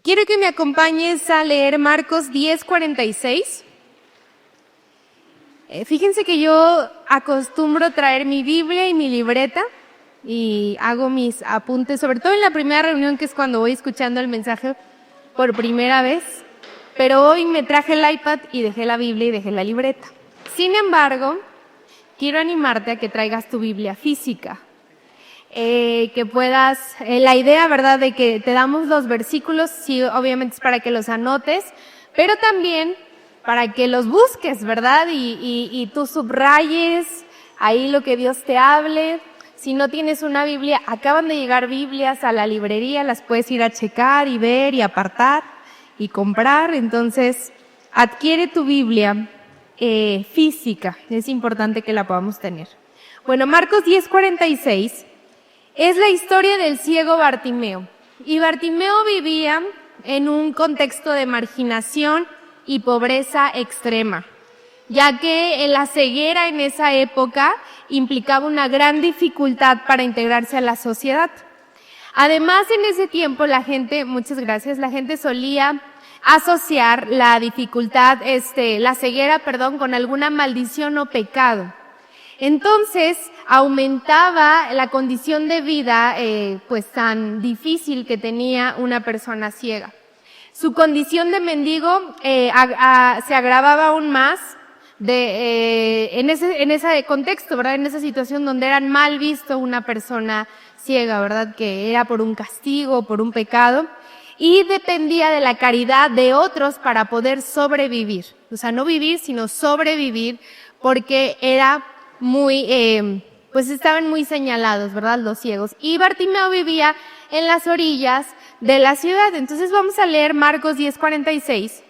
Quiero que me acompañes a leer Marcos 10:46. Fíjense que yo acostumbro traer mi Biblia y mi libreta y hago mis apuntes, sobre todo en la primera reunión, que es cuando voy escuchando el mensaje por primera vez. Pero hoy me traje el iPad y dejé la Biblia y dejé la libreta. Sin embargo, quiero animarte a que traigas tu Biblia física. Que puedas, la idea, ¿verdad?, de que te damos los versículos, sí, obviamente es para que los anotes, pero también para que los busques, ¿verdad? Y tú subrayes ahí lo que Dios te hable. Si no tienes una Biblia, acaban de llegar Biblias a la librería, las puedes ir a checar y ver y apartar y comprar. Entonces, adquiere tu Biblia física, es importante que la podamos tener. Bueno, Marcos 10:46 es la historia del ciego Bartimeo. Y Bartimeo vivía en un contexto de marginación y pobreza extrema, ya que la ceguera en esa época implicaba una gran dificultad para integrarse a la sociedad. Además, en ese tiempo la gente solía asociar la dificultad, la ceguera, con alguna maldición o pecado. Entonces, aumentaba la condición de vida, tan difícil que tenía una persona ciega. Su condición de mendigo se agravaba aún más en ese contexto, ¿verdad? En esa situación donde era mal visto una persona ciega, ¿verdad? Que era por un castigo, por un pecado, y dependía de la caridad de otros para poder sobrevivir. O sea, no vivir, sino sobrevivir, porque era estaban muy señalados, ¿verdad?, los ciegos. Y Bartimeo vivía en las orillas de la ciudad. Entonces vamos a leer Marcos 10:46,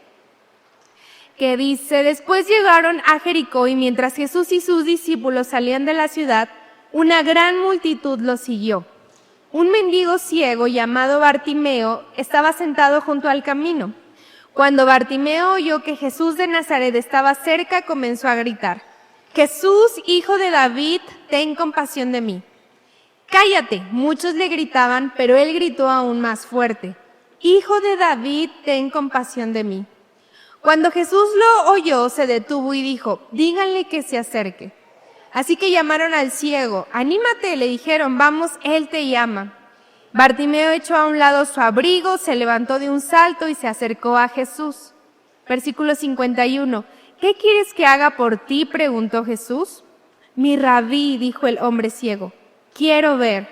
que dice: después llegaron a Jericó, y mientras Jesús y sus discípulos salían de la ciudad, una gran multitud los siguió. Un mendigo ciego llamado Bartimeo estaba sentado junto al camino. Cuando Bartimeo oyó que Jesús de Nazaret estaba cerca, comenzó a gritar: Jesús, hijo de David, ten compasión de mí. Cállate, muchos le gritaban, pero él gritó aún más fuerte: Hijo de David, ten compasión de mí. Cuando Jesús lo oyó, se detuvo y dijo: díganle que se acerque. Así que llamaron al ciego. Anímate, le dijeron, vamos, él te llama. Bartimeo echó a un lado su abrigo, se levantó de un salto y se acercó a Jesús. Versículo 51. ¿Qué quieres que haga por ti?, preguntó Jesús. Mi rabí, dijo el hombre ciego, quiero ver.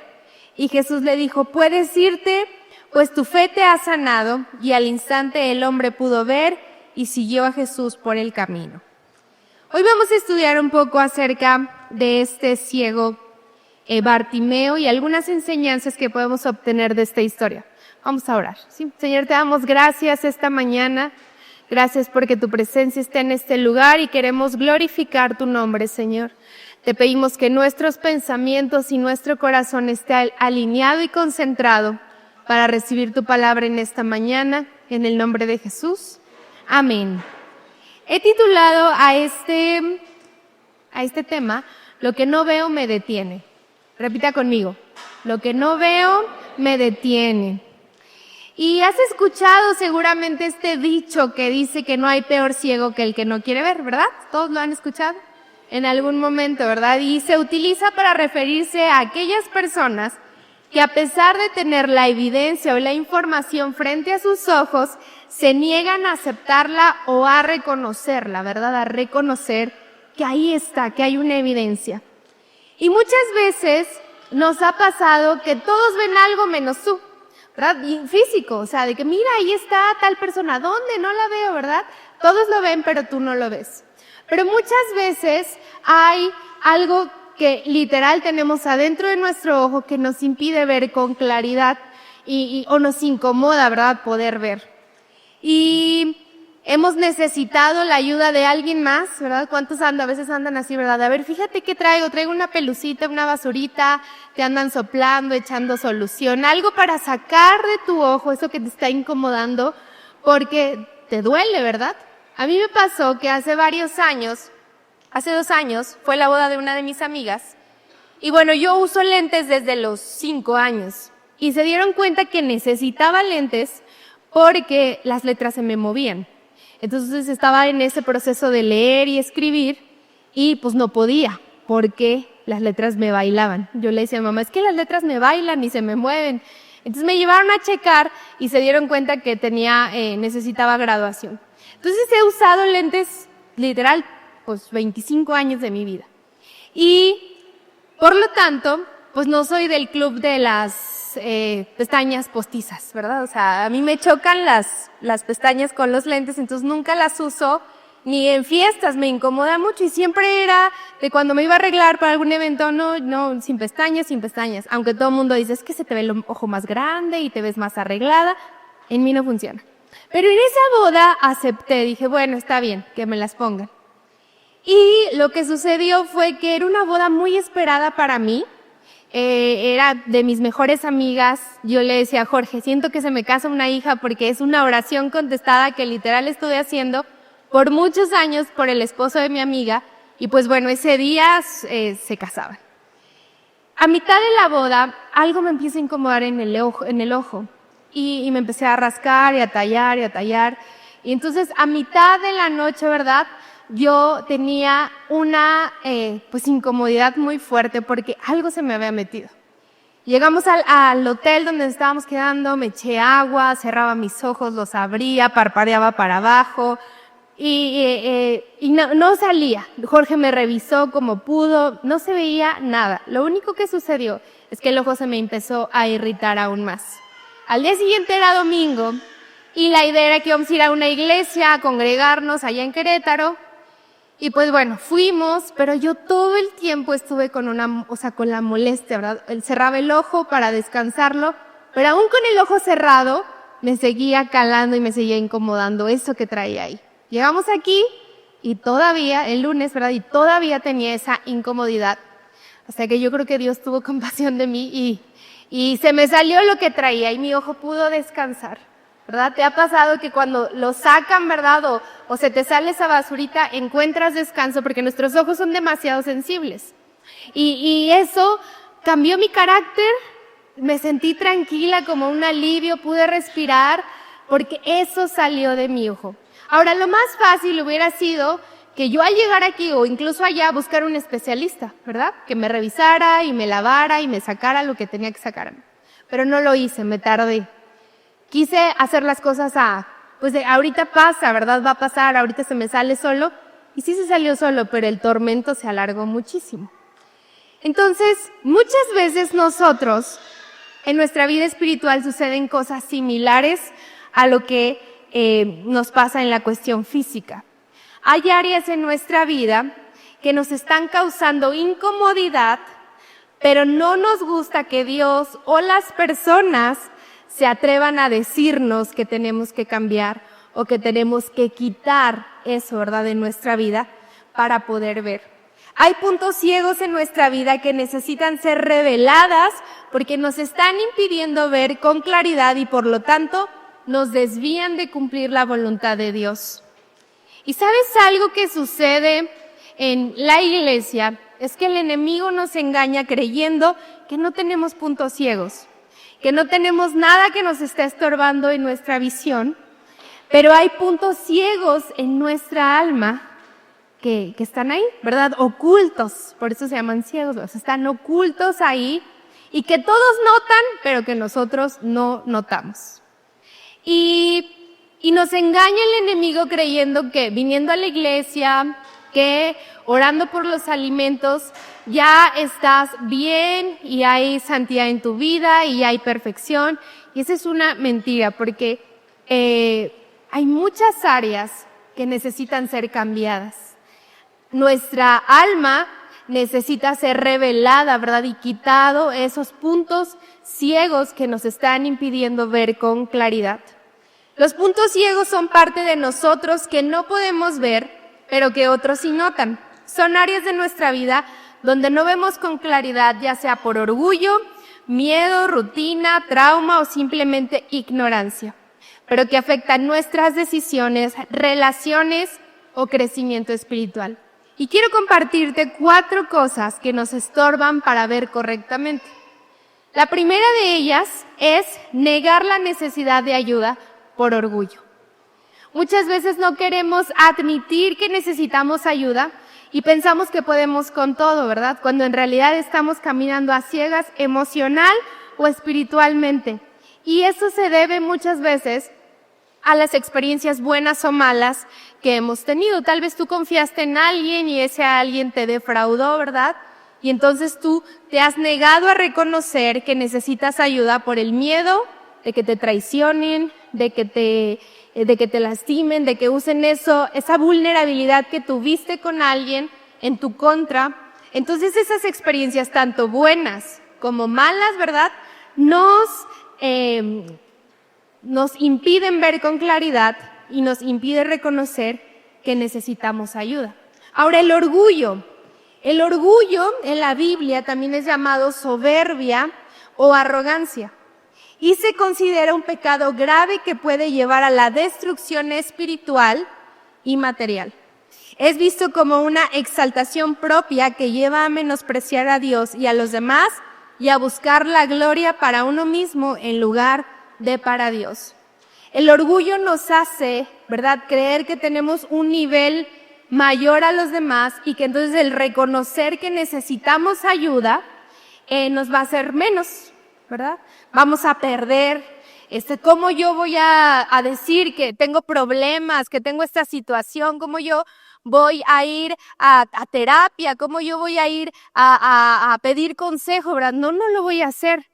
Y Jesús le dijo: puedes irte, pues tu fe te ha sanado. Y al instante el hombre pudo ver y siguió a Jesús por el camino. Hoy vamos a estudiar un poco acerca de este ciego Bartimeo y algunas enseñanzas que podemos obtener de esta historia. Vamos a orar. ¿Sí? Señor, te damos gracias esta mañana. Gracias porque tu presencia está en este lugar y queremos glorificar tu nombre, Señor. Te pedimos que nuestros pensamientos y nuestro corazón esté alineado y concentrado para recibir tu palabra en esta mañana, en el nombre de Jesús. Amén. He titulado a este tema: Lo que no veo me detiene. Repita conmigo: lo que no veo me detiene. Y has escuchado seguramente este dicho que dice que no hay peor ciego que el que no quiere ver, ¿verdad? Todos lo han escuchado en algún momento, ¿verdad? Y se utiliza para referirse a aquellas personas que, a pesar de tener la evidencia o la información frente a sus ojos, se niegan a aceptarla o a reconocerla, ¿verdad? A reconocer que ahí está, que hay una evidencia. Y muchas veces nos ha pasado que todos ven algo menos tú, ¿verdad? Y físico, o sea, de que mira, ahí está tal persona, ¿dónde? No la veo, ¿verdad? Todos lo ven, pero tú no lo ves. Pero muchas veces hay algo que literal tenemos adentro de nuestro ojo que nos impide ver con claridad o nos incomoda, ¿verdad?, poder ver. Y hemos necesitado la ayuda de alguien más, ¿verdad? ¿Cuántos a veces andan así, ¿verdad? A ver, fíjate qué traigo una pelucita, una basurita, te andan soplando, echando solución, algo para sacar de tu ojo eso que te está incomodando porque te duele, ¿verdad? A mí me pasó que hace 2 años, fue la boda de una de mis amigas, y bueno, yo uso lentes desde los 5 años, y se dieron cuenta que necesitaba lentes porque las letras se me movían. Entonces estaba en ese proceso de leer y escribir y pues no podía porque las letras me bailaban. Yo le decía a mamá, es que las letras me bailan y se me mueven. Entonces me llevaron a checar y se dieron cuenta que necesitaba graduación. Entonces he usado lentes literal pues 25 años de mi vida. Y por lo tanto, pues no soy del club de las pestañas postizas, ¿verdad? O sea, a mí me chocan las pestañas con los lentes, entonces nunca las uso, ni en fiestas, me incomoda mucho y siempre era de cuando me iba a arreglar para algún evento, no, sin pestañas, aunque todo el mundo dice, es que se te ve el ojo más grande y te ves más arreglada, en mí no funciona. Pero en esa boda acepté, dije, bueno, está bien, que me las pongan. Y lo que sucedió fue que era una boda muy esperada para mí, era de mis mejores amigas. Yo le decía a Jorge, siento que se me casa una hija porque es una oración contestada que literal estuve haciendo por muchos años por el esposo de mi amiga, y pues bueno, ese día se casaban. A mitad de la boda, algo me empieza a incomodar en el ojo, y me empecé a rascar y a tallar, y entonces a mitad de la noche, ¿verdad?, yo tenía una pues incomodidad muy fuerte porque algo se me había metido. Llegamos al hotel donde estábamos quedando, me eché agua, cerraba mis ojos, los abría, parpadeaba para abajo y no salía. Jorge me revisó como pudo, no se veía nada. Lo único que sucedió es que el ojo se me empezó a irritar aún más. Al día siguiente era domingo y la idea era que íbamos a ir a una iglesia a congregarnos allá en Querétaro. Y pues bueno, fuimos, pero yo todo el tiempo estuve con la molestia, ¿verdad? Cerraba el ojo para descansarlo, pero aún con el ojo cerrado, me seguía calando y me seguía incomodando eso que traía ahí. Llegamos aquí y todavía, el lunes, ¿verdad? Y todavía tenía esa incomodidad. Hasta que yo creo que Dios tuvo compasión de mí y se me salió lo que traía y mi ojo pudo descansar. ¿Verdad? ¿Te ha pasado que cuando lo sacan, verdad, o se te sale esa basurita, encuentras descanso porque nuestros ojos son demasiado sensibles? Y eso cambió mi carácter, me sentí tranquila, como un alivio, pude respirar porque eso salió de mi ojo. Ahora, lo más fácil hubiera sido que yo al llegar aquí o incluso allá buscar un especialista, ¿verdad? Que me revisara y me lavara y me sacara lo que tenía que sacarme. Pero no lo hice, me tardé. Quise hacer las cosas ahorita pasa, ¿verdad? Va a pasar, ahorita se me sale solo. Y sí se salió solo, pero el tormento se alargó muchísimo. Entonces, muchas veces nosotros, en nuestra vida espiritual suceden cosas similares a lo que nos pasa en la cuestión física. Hay áreas en nuestra vida que nos están causando incomodidad, pero no nos gusta que Dios o las personas se atrevan a decirnos que tenemos que cambiar o que tenemos que quitar eso, ¿verdad?, de nuestra vida para poder ver. Hay puntos ciegos en nuestra vida que necesitan ser reveladas porque nos están impidiendo ver con claridad y por lo tanto nos desvían de cumplir la voluntad de Dios. ¿Y sabes algo que sucede en la iglesia? Es que el enemigo nos engaña creyendo que no tenemos puntos ciegos, que no tenemos nada que nos está estorbando en nuestra visión, pero hay puntos ciegos en nuestra alma que están ahí, ¿verdad? Ocultos, por eso se llaman ciegos, están ocultos ahí y que todos notan, pero que nosotros no notamos. Y nos engaña el enemigo creyendo que viniendo a la iglesia, que orando por los alimentos, ya estás bien y hay santidad en tu vida y hay perfección. Y esa es una mentira porque hay muchas áreas que necesitan ser cambiadas. Nuestra alma necesita ser revelada, ¿verdad? Y quitado esos puntos ciegos que nos están impidiendo ver con claridad. Los puntos ciegos son parte de nosotros que no podemos ver, pero que otros sí notan. Son áreas de nuestra vida donde no vemos con claridad, ya sea por orgullo, miedo, rutina, trauma o simplemente ignorancia, pero que afectan nuestras decisiones, relaciones o crecimiento espiritual. Y quiero compartirte 4 cosas que nos estorban para ver correctamente. La primera de ellas es negar la necesidad de ayuda por orgullo. Muchas veces no queremos admitir que necesitamos ayuda y pensamos que podemos con todo, ¿verdad? Cuando en realidad estamos caminando a ciegas emocional o espiritualmente. Y eso se debe muchas veces a las experiencias buenas o malas que hemos tenido. Tal vez tú confiaste en alguien y ese alguien te defraudó, ¿verdad? Y entonces tú te has negado a reconocer que necesitas ayuda por el miedo de que te traicionen, de que te lastimen, de que usen esa vulnerabilidad que tuviste con alguien en tu contra. Entonces esas experiencias, tanto buenas como malas, ¿verdad?, nos impiden ver con claridad y nos impide reconocer que necesitamos ayuda. Ahora, el orgullo en la Biblia también es llamado soberbia o arrogancia y se considera un pecado grave que puede llevar a la destrucción espiritual y material. Es visto como una exaltación propia que lleva a menospreciar a Dios y a los demás y a buscar la gloria para uno mismo en lugar de para Dios. El orgullo nos hace, ¿verdad?, creer que tenemos un nivel mayor a los demás y que entonces el reconocer que necesitamos ayuda nos va a hacer menos, ¿verdad? Vamos a perder. ¿Cómo yo voy a decir que tengo problemas, que tengo esta situación? ¿Cómo yo voy a ir a terapia? ¿Cómo yo voy a ir a pedir consejo, verdad? No lo voy a hacer,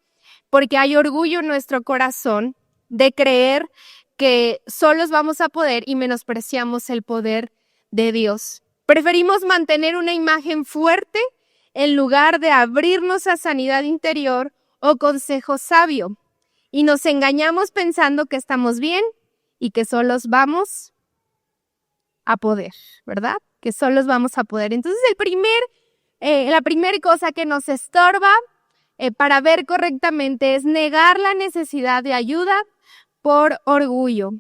porque hay orgullo en nuestro corazón de creer que solos vamos a poder y menospreciamos el poder de Dios. Preferimos mantener una imagen fuerte en lugar de abrirnos a sanidad interior o consejo sabio. Y nos engañamos pensando que estamos bien y que solos vamos a poder, ¿verdad? Que solos vamos a poder. Entonces la primera cosa que nos estorba para ver correctamente es negar la necesidad de ayuda por orgullo.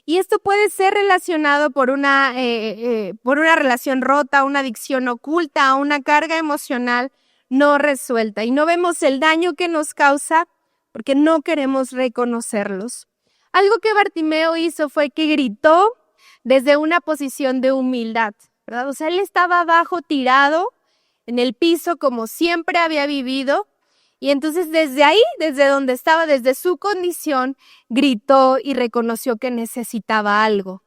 Y esto puede ser relacionado por una relación rota, una adicción oculta, una carga emocional no resuelta. Y no vemos el daño que nos causa porque no queremos reconocerlos. Algo que Bartimeo hizo fue que gritó desde una posición de humildad, ¿verdad? O sea, él estaba abajo tirado en el piso como siempre había vivido. Y entonces desde ahí, desde donde estaba, desde su condición, gritó y reconoció que necesitaba algo.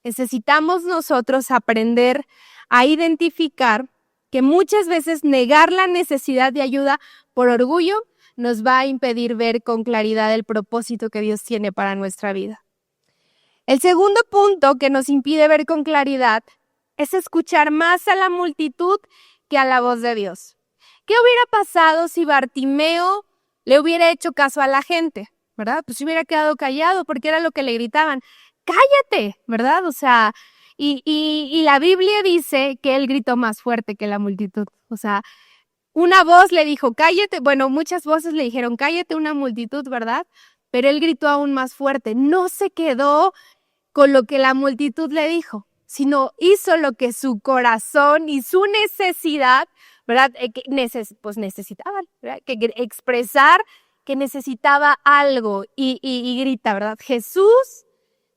Necesitamos nosotros aprender a identificar que muchas veces negar la necesidad de ayuda por orgullo nos va a impedir ver con claridad el propósito que Dios tiene para nuestra vida. El segundo punto que nos impide ver con claridad es escuchar más a la multitud que a la voz de Dios. ¿Qué hubiera pasado si Bartimeo le hubiera hecho caso a la gente? ¿Verdad? Pues se hubiera quedado callado porque era lo que le gritaban. ¡Cállate! ¿Verdad? O sea, y la Biblia dice que él gritó más fuerte que la multitud. O sea, una voz le dijo, cállate. Bueno, muchas voces le dijeron, cállate, una multitud, ¿verdad? Pero él gritó aún más fuerte. No se quedó con lo que la multitud le dijo, sino hizo lo que su corazón y su necesidad, ¿verdad? Pues necesitaban, ¿verdad? Que expresar que necesitaba algo y grita, ¿verdad? Jesús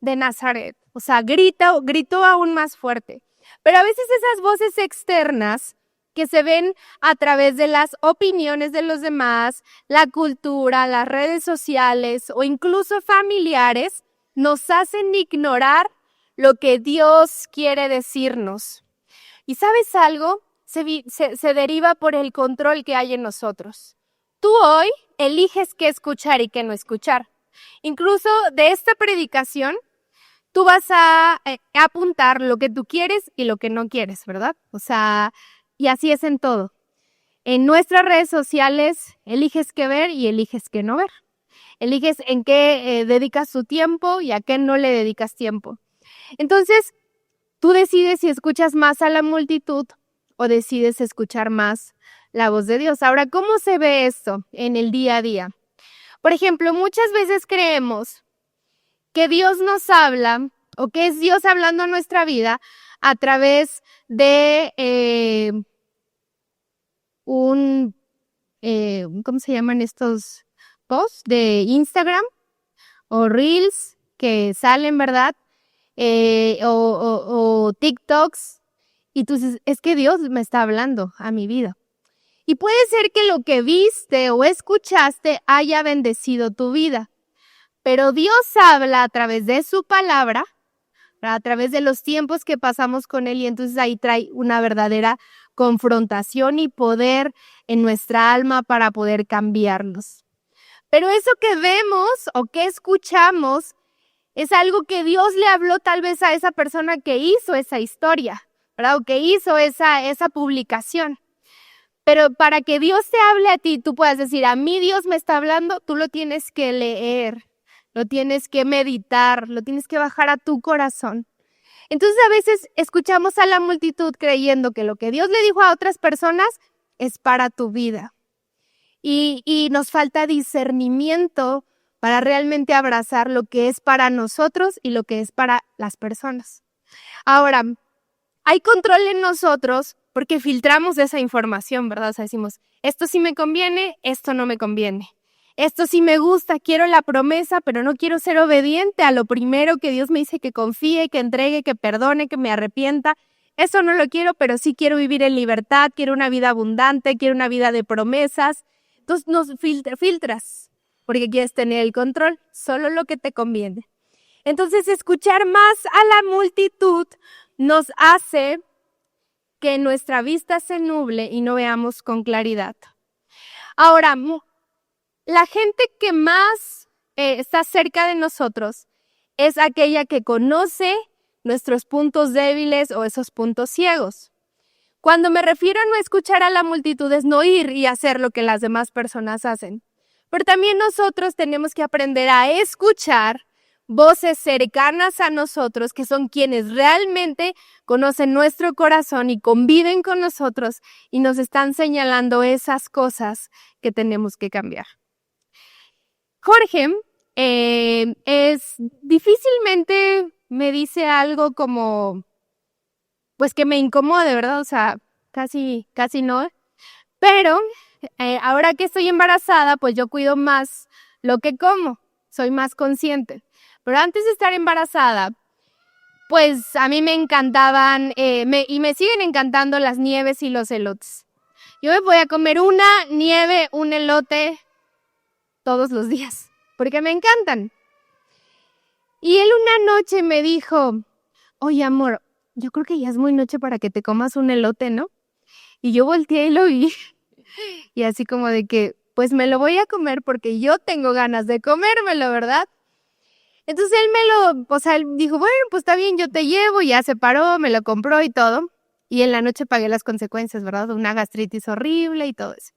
de Nazaret. O sea, gritó aún más fuerte. Pero a veces esas voces externas que se ven a través de las opiniones de los demás, la cultura, las redes sociales o incluso familiares, nos hacen ignorar lo que Dios quiere decirnos. ¿Y sabes algo? Se deriva por el control que hay en nosotros. Tú hoy eliges qué escuchar y qué no escuchar. Incluso de esta predicación, tú vas a apuntar lo que tú quieres y lo que no quieres, ¿verdad? O sea, y así es en todo. En nuestras redes sociales, eliges qué ver y eliges qué no ver. Eliges en qué dedicas tu tiempo y a qué no le dedicas tiempo. Entonces, tú decides si escuchas más a la multitud o decides escuchar más la voz de Dios. Ahora, ¿cómo se ve esto en el día a día? Por ejemplo, muchas veces creemos que Dios nos habla o que es Dios hablando a nuestra vida a través de ¿cómo se llaman estos posts? De Instagram o Reels que salen, ¿verdad? O TikToks, y tú dices, es que Dios me está hablando a mi vida. Y puede ser que lo que viste o escuchaste haya bendecido tu vida, pero Dios habla a través de su palabra, a través de los tiempos que pasamos con Él, y entonces ahí trae una verdadera confrontación y poder en nuestra alma para poder cambiarnos. Pero eso que vemos o que escuchamos es algo que Dios le habló tal vez a esa persona que hizo esa historia, ¿verdad? O que hizo esa publicación. Pero para que Dios te hable a ti, tú puedas decir, a mí Dios me está hablando, tú lo tienes que leer, lo tienes que meditar, lo tienes que bajar a tu corazón. Entonces a veces escuchamos a la multitud creyendo que lo que Dios le dijo a otras personas es para tu vida. Y nos falta discernimiento para realmente abrazar lo que es para nosotros y lo que es para las personas. Ahora, hay control en nosotros porque filtramos esa información, ¿verdad? O sea, decimos, esto sí me conviene, esto no me conviene. Esto sí me gusta, quiero la promesa, pero no quiero ser obediente a lo primero que Dios me dice que confíe, que entregue, que perdone, que me arrepienta. Eso no lo quiero, pero sí quiero vivir en libertad, quiero una vida abundante, quiero una vida de promesas. Entonces nos filtras porque quieres tener el control, solo lo que te conviene. Entonces escuchar más a la multitud nos hace que nuestra vista se nuble y no veamos con claridad. Ahora, la gente que más está cerca de nosotros es aquella que conoce nuestros puntos débiles o esos puntos ciegos. Cuando me refiero a no escuchar a la multitud es no ir y hacer lo que las demás personas hacen. Pero también nosotros tenemos que aprender a escuchar voces cercanas a nosotros, que son quienes realmente conocen nuestro corazón y conviven con nosotros y nos están señalando esas cosas que tenemos que cambiar. Jorge difícilmente me dice algo como, pues que me incomode, ¿verdad? O sea, casi no. Pero ahora que estoy embarazada, pues yo cuido más lo que como, soy más consciente. Pero antes de estar embarazada, pues a mí me encantaban y me siguen encantando las nieves y los elotes. Yo me voy a comer una nieve, un elote todos los días, porque me encantan. Y él una noche me dijo, oye amor, yo creo que ya es muy noche para que te comas un elote, ¿no? Y yo volteé y lo vi. Y así como de que, pues me lo voy a comer porque yo tengo ganas de comérmelo, ¿verdad? Entonces él dijo, bueno, pues está bien, yo te llevo, y ya se paró, me lo compró y todo. Y en la noche pagué las consecuencias, ¿verdad? Una gastritis horrible y todo eso.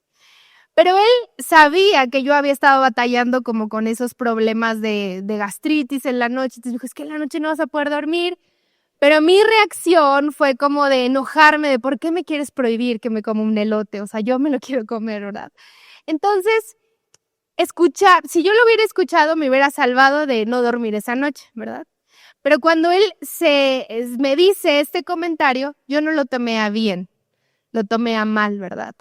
Pero él sabía que yo había estado batallando como con esos problemas de gastritis en la noche. Entonces dijo, es que en la noche no vas a poder dormir. Pero mi reacción fue como de enojarme, de ¿por qué me quieres prohibir que me coma un elote? O sea, yo me lo quiero comer, ¿verdad? Entonces, si yo lo hubiera escuchado, me hubiera salvado de no dormir esa noche, ¿verdad? Pero cuando él me dice este comentario, yo no lo tomé a bien, lo tomé a mal, ¿verdad?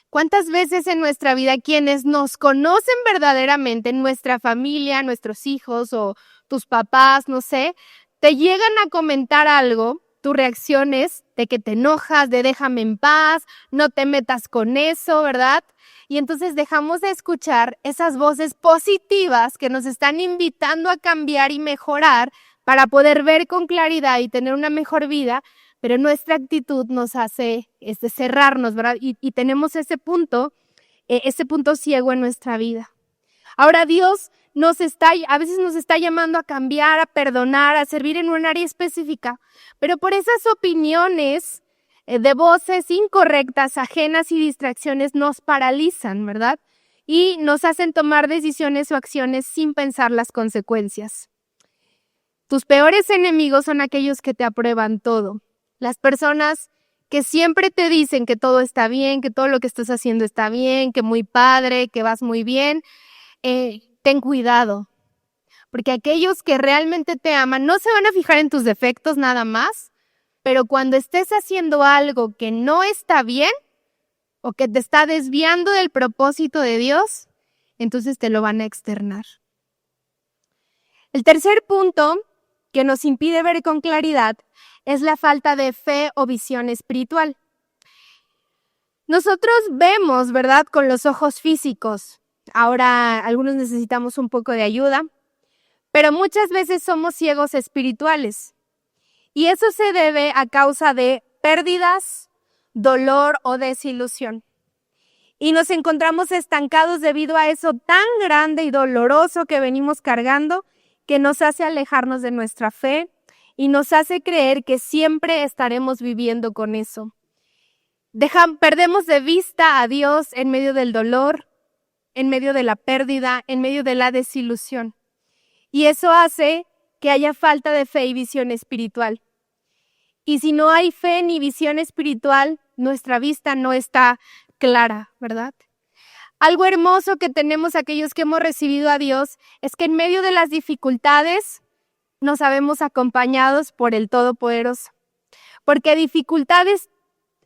¿Cuántas veces en nuestra vida quienes nos conocen verdaderamente, nuestra familia, nuestros hijos o tus papás, no sé, te llegan a comentar algo, tu reacción es de que te enojas, de déjame en paz, no te metas con eso, ¿verdad? Y entonces dejamos de escuchar esas voces positivas que nos están invitando a cambiar y mejorar para poder ver con claridad y tener una mejor vida, pero nuestra actitud nos hace cerrarnos, ¿verdad? Y tenemos ese punto ciego en nuestra vida. Ahora Dios a veces nos está llamando a cambiar, a perdonar, a servir en un área específica, pero por esas opiniones de voces incorrectas, ajenas y distracciones nos paralizan, ¿verdad? Y nos hacen tomar decisiones o acciones sin pensar las consecuencias. Tus peores enemigos son aquellos que te aprueban todo. Las personas que siempre te dicen que todo está bien, que todo lo que estás haciendo está bien, que muy padre, que vas muy bien, ten cuidado. Porque aquellos que realmente te aman no se van a fijar en tus defectos nada más, pero cuando estés haciendo algo que no está bien o que te está desviando del propósito de Dios, entonces te lo van a externar. El tercer punto que nos impide ver con claridad es la falta de fe o visión espiritual. Nosotros vemos, ¿verdad?, con los ojos físicos. Ahora algunos necesitamos un poco de ayuda, pero muchas veces somos ciegos espirituales. Y eso se debe a causa de pérdidas, dolor o desilusión. Y nos encontramos estancados debido a eso tan grande y doloroso que venimos cargando, que nos hace alejarnos de nuestra fe y nos hace creer que siempre estaremos viviendo con eso. Perdemos de vista a Dios en medio del dolor, en medio de la pérdida, en medio de la desilusión. Y eso hace que haya falta de fe y visión espiritual. Y si no hay fe ni visión espiritual, nuestra vista no está clara, ¿verdad? Algo hermoso que tenemos aquellos que hemos recibido a Dios es que en medio de las dificultades nos sabemos acompañados por el Todopoderoso. Porque dificultades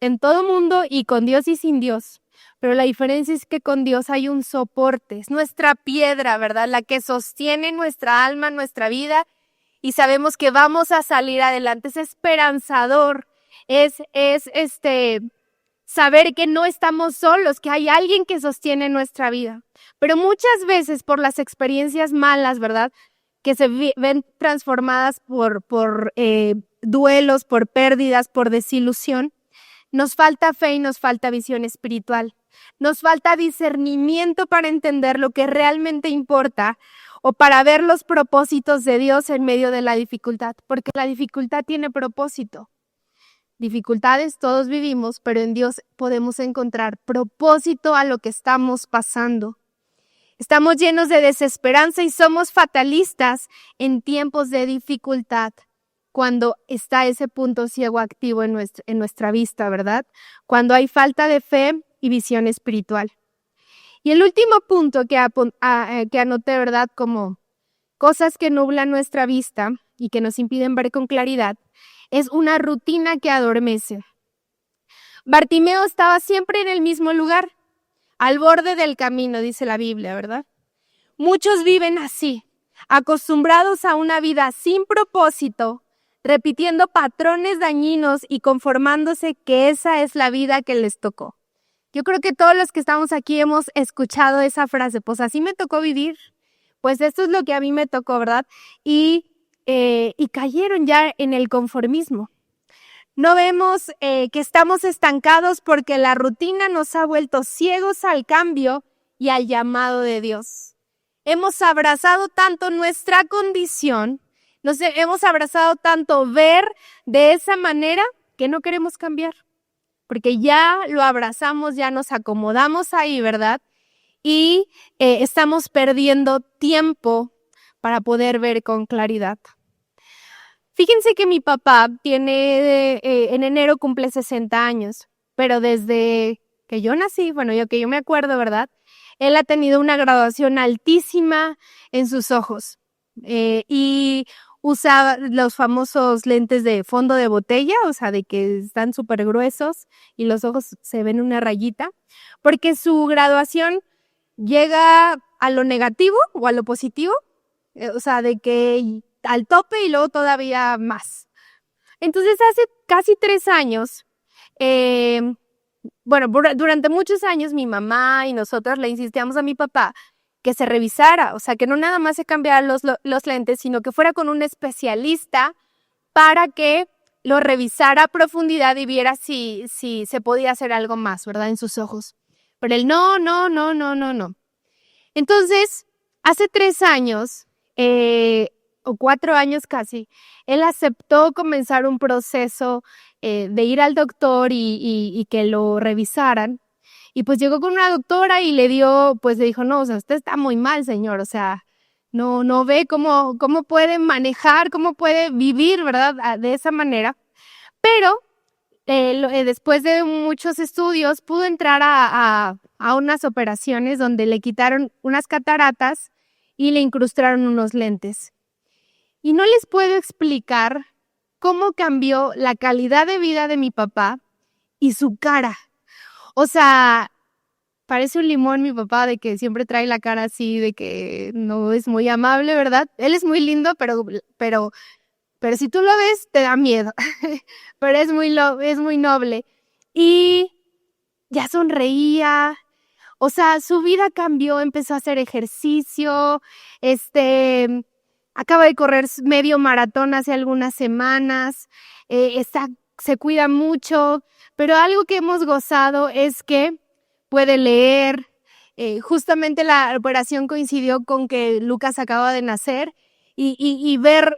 en todo mundo y con Dios y sin Dios. Pero la diferencia es que con Dios hay un soporte, es nuestra piedra, ¿verdad? La que sostiene nuestra alma, nuestra vida, y sabemos que vamos a salir adelante. Es esperanzador, es saber que no estamos solos, que hay alguien que sostiene nuestra vida. Pero muchas veces por las experiencias malas, ¿verdad?, que se ven transformadas por duelos, por pérdidas, por desilusión, nos falta fe y nos falta visión espiritual. Nos falta discernimiento para entender lo que realmente importa o para ver los propósitos de Dios en medio de la dificultad, porque la dificultad tiene propósito. Dificultades todos vivimos, pero en Dios podemos encontrar propósito a lo que estamos pasando. Estamos llenos de desesperanza y somos fatalistas en tiempos de dificultad, cuando está ese punto ciego activo en nuestra vista, ¿verdad? Cuando hay falta de fe y visión espiritual. Y el último punto que anoté, ¿verdad?, como cosas que nublan nuestra vista y que nos impiden ver con claridad, es una rutina que adormece. Bartimeo estaba siempre en el mismo lugar, al borde del camino, dice la Biblia, ¿verdad? Muchos viven así, acostumbrados a una vida sin propósito, repitiendo patrones dañinos y conformándose que esa es la vida que les tocó. Yo creo que todos los que estamos aquí hemos escuchado esa frase, pues así me tocó vivir, pues esto es lo que a mí me tocó, ¿verdad? Y cayeron ya en el conformismo. No vemos que estamos estancados porque la rutina nos ha vuelto ciegos al cambio y al llamado de Dios. Hemos abrazado tanto nuestra condición, hemos abrazado tanto ver de esa manera que no queremos cambiar. Porque ya lo abrazamos, ya nos acomodamos ahí, ¿verdad? Y estamos perdiendo tiempo para poder ver con claridad. Fíjense que mi papá tiene, en enero cumple 60 años, pero desde que yo nací, que yo me acuerdo, ¿verdad?, él ha tenido una graduación altísima en sus ojos y usa los famosos lentes de fondo de botella, o sea, de que están súper gruesos y los ojos se ven una rayita, porque su graduación llega a lo negativo o a lo positivo, o sea, de que al tope y luego todavía más. Entonces, hace casi 3 años, durante muchos años mi mamá y nosotros le insistíamos a mi papá que se revisara, o sea, que no nada más se cambiaran los lentes, sino que fuera con un especialista para que lo revisara a profundidad y viera si se podía hacer algo más, ¿verdad?, en sus ojos. Pero él no. Entonces, hace 3 años, o 4 años casi, él aceptó comenzar un proceso de ir al doctor y que lo revisaran. Y pues llegó con una doctora y le dijo, no, o sea, usted está muy mal, señor, o sea, no ve cómo puede manejar, cómo puede vivir, ¿verdad?, de esa manera. Pero después de muchos estudios pudo entrar a unas operaciones donde le quitaron unas cataratas y le incrustaron unos lentes. Y no les puedo explicar cómo cambió la calidad de vida de mi papá y su cara. O sea, parece un limón mi papá, de que siempre trae la cara así, de que no es muy amable, ¿verdad? Él es muy lindo, pero si tú lo ves, te da miedo. Pero es muy noble. Y ya sonreía. O sea, su vida cambió, empezó a hacer ejercicio, acaba de correr medio maratón hace algunas semanas, se cuida mucho, pero algo que hemos gozado es que puede leer. Justamente la operación coincidió con que Lucas acaba de nacer y ver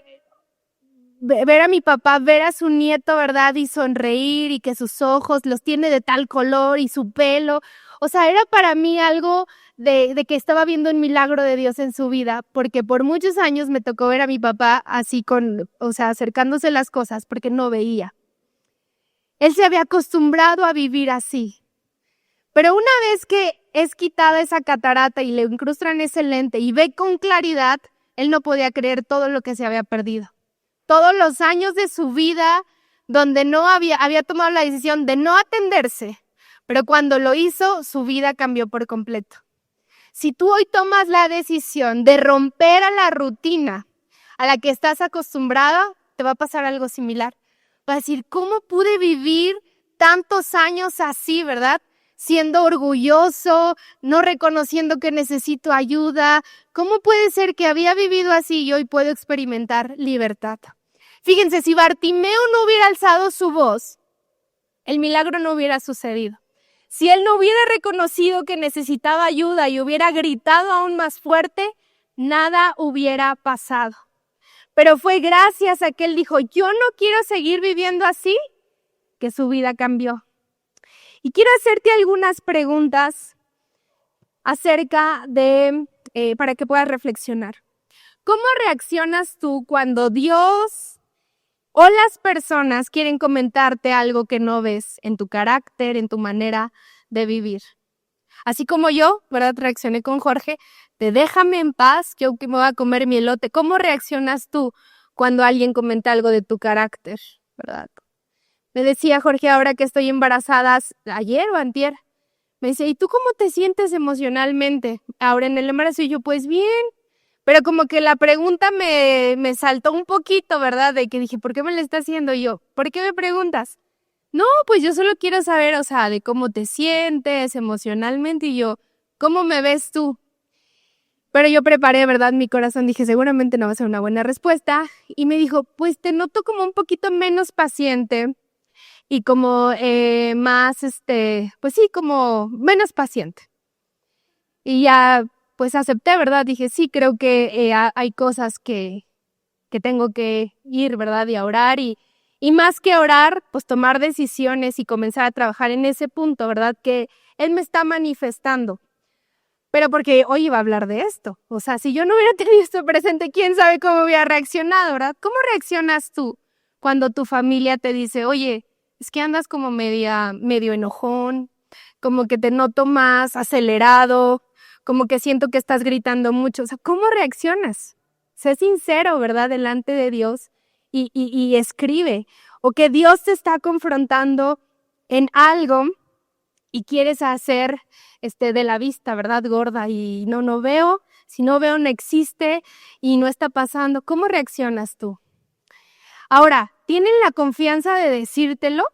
a mi papá, ver a su nieto, ¿verdad? Y sonreír y que sus ojos los tiene de tal color y su pelo. O sea, era para mí algo de que estaba viendo un milagro de Dios en su vida, porque por muchos años me tocó ver a mi papá así acercándose las cosas porque no veía. Él se había acostumbrado a vivir así. Pero una vez que es quitada esa catarata y le incrustan ese lente y ve con claridad, él no podía creer todo lo que se había perdido. Todos los años de su vida donde no había tomado la decisión de no atenderse, pero cuando lo hizo, su vida cambió por completo. Si tú hoy tomas la decisión de romper a la rutina a la que estás acostumbrada, te va a pasar algo similar. Va a decir, ¿cómo pude vivir tantos años así, verdad? Siendo orgulloso, no reconociendo que necesito ayuda. ¿Cómo puede ser que había vivido así y hoy puedo experimentar libertad? Fíjense, si Bartimeo no hubiera alzado su voz, el milagro no hubiera sucedido. Si él no hubiera reconocido que necesitaba ayuda y hubiera gritado aún más fuerte, nada hubiera pasado. Pero fue gracias a que él dijo, yo no quiero seguir viviendo así, que su vida cambió. Y quiero hacerte algunas preguntas acerca de, para que puedas reflexionar. ¿Cómo reaccionas tú cuando Dios o las personas quieren comentarte algo que no ves en tu carácter, en tu manera de vivir? Así como yo, ¿verdad? Reaccioné con Jorge, de déjame en paz, yo que me voy a comer mi elote. ¿Cómo reaccionas tú cuando alguien comenta algo de tu carácter, verdad? Me decía Jorge, ahora que estoy embarazada, ayer o antier, me dice, ¿y tú cómo te sientes emocionalmente ahora en el embarazo? Y yo, pues bien, pero como que la pregunta me saltó un poquito, ¿verdad? De que dije, ¿por qué me la está haciendo? Y yo, ¿por qué me preguntas? No, pues yo solo quiero saber, o sea, de cómo te sientes emocionalmente. Y yo, ¿cómo me ves tú? Pero yo preparé, ¿verdad? Mi corazón, dije, seguramente no va a ser una buena respuesta. Y me dijo, pues te noto como un poquito menos paciente y como más, pues sí, como menos paciente. Y ya, pues acepté, ¿verdad? Dije, sí, creo que hay cosas que tengo que ir, ¿verdad? Y a orar y más que orar, pues tomar decisiones y comenzar a trabajar en ese punto, ¿verdad? Que Él me está manifestando. Pero porque hoy iba a hablar de esto. O sea, si yo no hubiera tenido esto presente, quién sabe cómo hubiera reaccionado, ¿verdad? ¿Cómo reaccionas tú cuando tu familia te dice, oye, es que andas como medio enojón, como que te noto más acelerado, como que siento que estás gritando mucho? O sea, ¿cómo reaccionas? Sé sincero, ¿verdad? Delante de Dios y escribe. O que Dios te está confrontando en algo y quieres hacer de la vista, ¿verdad? Gorda y no veo, si no veo no existe y no está pasando. ¿Cómo reaccionas tú? Ahora, ¿tienen la confianza de decírtelo?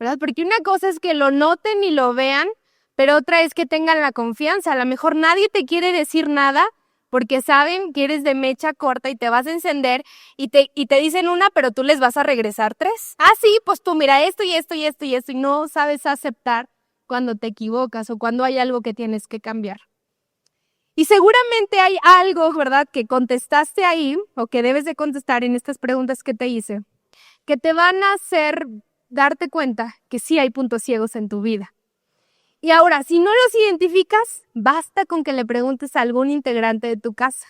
¿Verdad? Porque una cosa es que lo noten y lo vean, pero otra es que tengan la confianza. A lo mejor nadie te quiere decir nada porque saben que eres de mecha corta y te vas a encender y te dicen una, pero tú les vas a regresar 3. Ah, sí, pues tú mira esto y esto y esto y esto y no sabes aceptar cuando te equivocas o cuando hay algo que tienes que cambiar. Y seguramente hay algo, ¿verdad?, que contestaste ahí o que debes de contestar en estas preguntas que te hice, que te van a hacer darte cuenta que sí hay puntos ciegos en tu vida. Y ahora, si no los identificas, basta con que le preguntes a algún integrante de tu casa.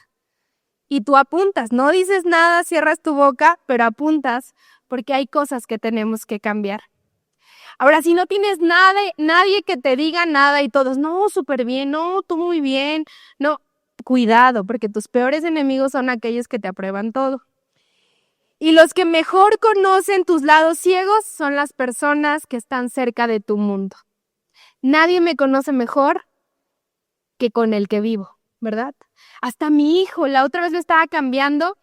Y tú apuntas, no dices nada, cierras tu boca, pero apuntas porque hay cosas que tenemos que cambiar. Ahora, si no tienes nadie que te diga nada y todos, no, súper bien, no, tú muy bien, no, cuidado, porque tus peores enemigos son aquellos que te aprueban todo. Y los que mejor conocen tus lados ciegos son las personas que están cerca de tu mundo. nadie me conoce mejor que con el que vivo, ¿verdad? Hasta mi hijo, la otra vez me estaba cambiando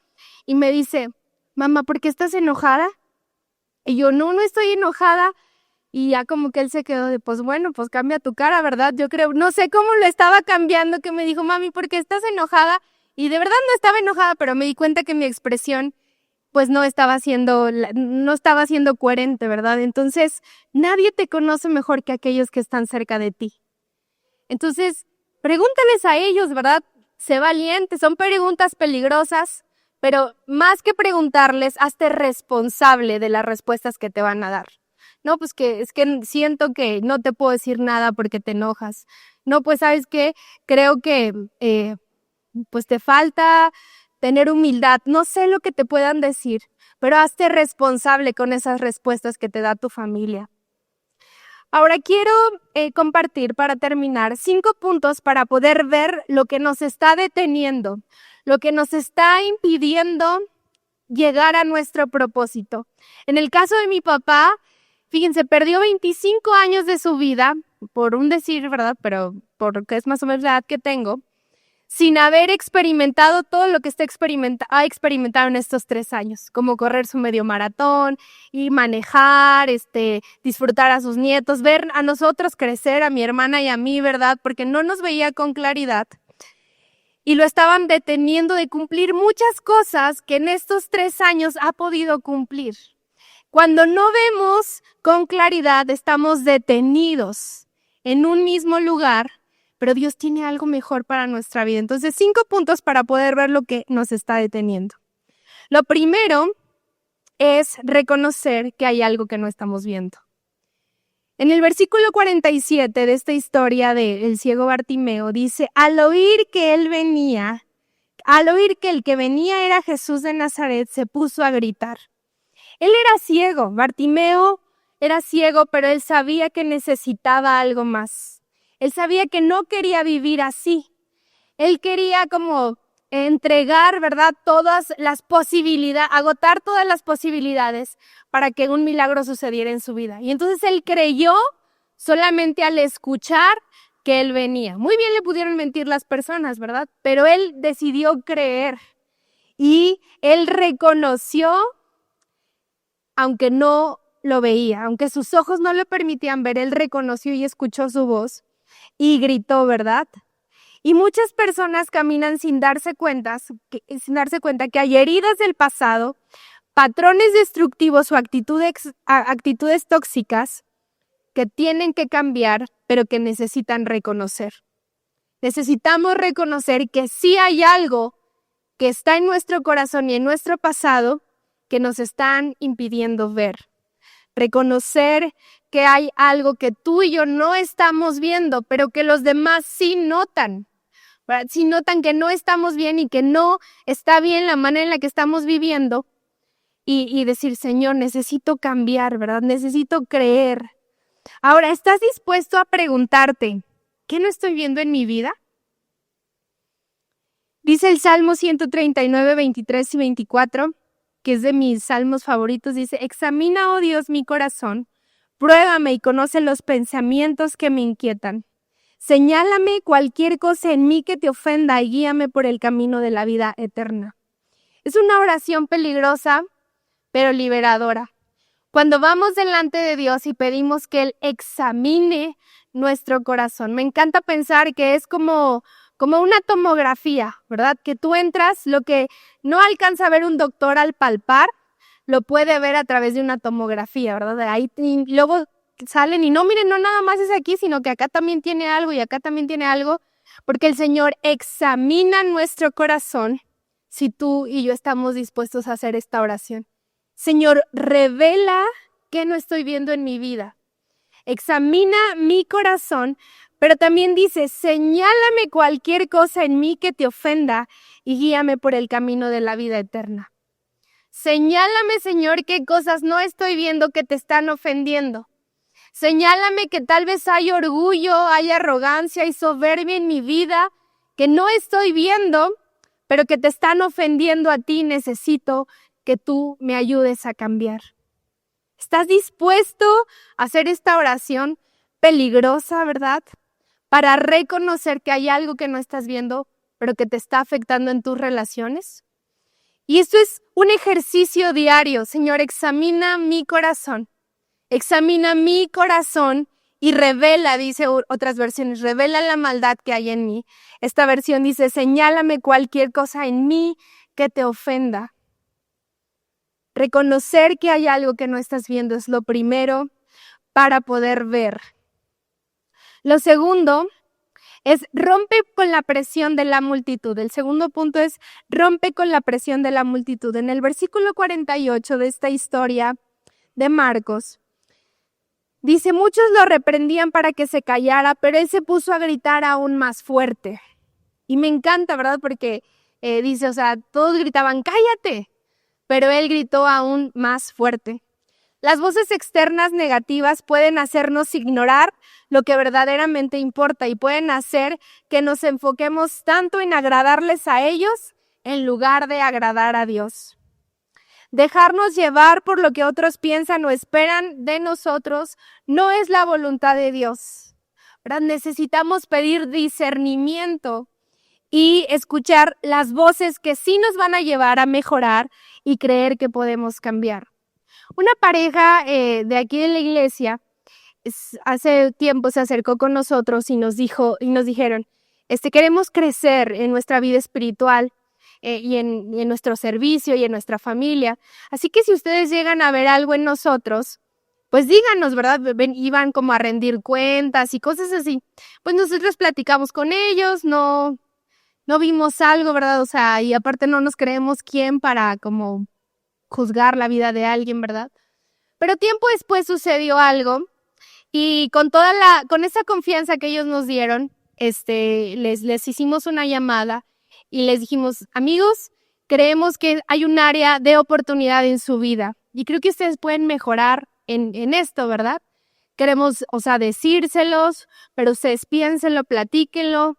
y me dice, mamá, ¿por qué estás enojada? Y yo, no estoy enojada. Y ya como que él se quedó de, pues bueno, pues cambia tu cara, ¿verdad? Yo creo, no sé cómo lo estaba cambiando, que me dijo, mami, ¿por qué estás enojada? Y de verdad no estaba enojada, pero me di cuenta que mi expresión pues no estaba siendo coherente, ¿verdad? Entonces, nadie te conoce mejor que aquellos que están cerca de ti. Entonces, pregúntales a ellos, ¿verdad? Sé valiente, son preguntas peligrosas, pero más que preguntarles, hazte responsable de las respuestas que te van a dar. No, pues que es que siento que no te puedo decir nada porque te enojas. No, pues sabes qué, creo que pues te falta tener humildad. No sé lo que te puedan decir, pero hazte responsable con esas respuestas que te da tu familia. Ahora quiero compartir para terminar 5 puntos para poder ver lo que nos está deteniendo, lo que nos está impidiendo llegar a nuestro propósito. En el caso de mi papá, fíjense, perdió 25 años de su vida, por un decir, ¿verdad? Pero porque es más o menos la edad que tengo, sin haber experimentado todo lo que ha experimentado en estos 3 años, como correr su medio maratón y manejar, disfrutar a sus nietos, ver a nosotros crecer, a mi hermana y a mí, ¿verdad? Porque no nos veía con claridad. Y lo estaban deteniendo de cumplir muchas cosas que en estos 3 años ha podido cumplir. Cuando no vemos con claridad, estamos detenidos en un mismo lugar, pero Dios tiene algo mejor para nuestra vida. Entonces, 5 puntos para poder ver lo que nos está deteniendo. Lo primero es reconocer que hay algo que no estamos viendo. En el versículo 47 de esta historia del ciego Bartimeo dice, al oír que el que venía era Jesús de Nazaret, se puso a gritar. Él era ciego, Bartimeo era ciego, pero él sabía que necesitaba algo más. Él sabía que no quería vivir así. Él quería como entregar, ¿verdad? Todas las posibilidades, agotar todas las posibilidades para que un milagro sucediera en su vida. Y entonces él creyó solamente al escuchar que él venía. Muy bien le pudieron mentir las personas, ¿verdad? Pero él decidió creer y él reconoció, aunque no lo veía, aunque sus ojos no lo permitían ver, él reconoció y escuchó su voz y gritó, ¿verdad? Y muchas personas caminan sin darse cuenta que hay heridas del pasado, patrones destructivos o actitudes tóxicas que tienen que cambiar, pero que necesitan reconocer. Necesitamos reconocer que sí hay algo que está en nuestro corazón y en nuestro pasado que nos están impidiendo ver. Reconocer que hay algo que tú y yo no estamos viendo, pero que los demás sí notan. ¿Verdad? Sí notan que no estamos bien y que no está bien la manera en la que estamos viviendo. Y decir, Señor, necesito cambiar, ¿verdad? Necesito creer. Ahora, ¿estás dispuesto a preguntarte, ¿qué no estoy viendo en mi vida? Dice el Salmo 139, 23 y 24, que es de mis salmos favoritos, dice, examina, oh Dios, mi corazón, pruébame y conoce los pensamientos que me inquietan. Señálame cualquier cosa en mí que te ofenda y guíame por el camino de la vida eterna. Es una oración peligrosa, pero liberadora. Cuando vamos delante de Dios y pedimos que Él examine nuestro corazón, me encanta pensar que es como una tomografía, ¿verdad? Que tú entras, lo que no alcanza a ver un doctor al palpar, lo puede ver a través de una tomografía, ¿verdad? De ahí luego salen y no, miren, no nada más es aquí, sino que acá también tiene algo y acá también tiene algo, porque el Señor examina nuestro corazón si tú y yo estamos dispuestos a hacer esta oración. Señor, revela qué no estoy viendo en mi vida. Examina mi corazón, pero también dice, señálame cualquier cosa en mí que te ofenda y guíame por el camino de la vida eterna. Señálame, Señor, qué cosas no estoy viendo que te están ofendiendo. Señálame que tal vez hay orgullo, hay arrogancia y soberbia en mi vida que no estoy viendo, pero que te están ofendiendo a ti. Necesito que tú me ayudes a cambiar. ¿Estás dispuesto a hacer esta oración? peligrosa, ¿verdad? Para reconocer que hay algo que no estás viendo, pero que te está afectando en tus relaciones. Y esto es un ejercicio diario. Señor, examina mi corazón y revela, dice otras versiones, revela la maldad que hay en mí. Esta versión dice, señálame cualquier cosa en mí que te ofenda. Reconocer que hay algo que no estás viendo es lo primero para poder ver. Lo segundo es rompe con la presión de la multitud. El segundo punto es rompe con la presión de la multitud. En el versículo 48 de esta historia de Marcos, dice, muchos lo reprendían para que se callara, pero él se puso a gritar aún más fuerte. Y me encanta, ¿verdad? Porque dice, o sea, todos gritaban, cállate, pero él gritó aún más fuerte. Las voces externas negativas pueden hacernos ignorar lo que verdaderamente importa y pueden hacer que nos enfoquemos tanto en agradarles a ellos en lugar de agradar a Dios. Dejarnos llevar por lo que otros piensan o esperan de nosotros no es la voluntad de Dios, ¿verdad? Necesitamos pedir discernimiento y escuchar las voces que sí nos van a llevar a mejorar y creer que podemos cambiar. Una pareja de aquí de la iglesia hace tiempo se acercó con nosotros y nos dijeron, queremos crecer en nuestra vida espiritual y en nuestro servicio y en nuestra familia. Así que si ustedes llegan a ver algo en nosotros, pues díganos, ¿verdad? Iban como a rendir cuentas y cosas así. Pues nosotros platicamos con ellos, no vimos algo, ¿verdad? O sea, y aparte no nos creemos quién para como juzgar la vida de alguien, ¿verdad? Pero tiempo después sucedió algo y con esa confianza que ellos nos dieron, les hicimos una llamada y les dijimos, amigos, creemos que hay un área de oportunidad en su vida y creo que ustedes pueden mejorar en esto, ¿verdad? Queremos, o sea, decírselos, pero ustedes piénsenlo, platíquenlo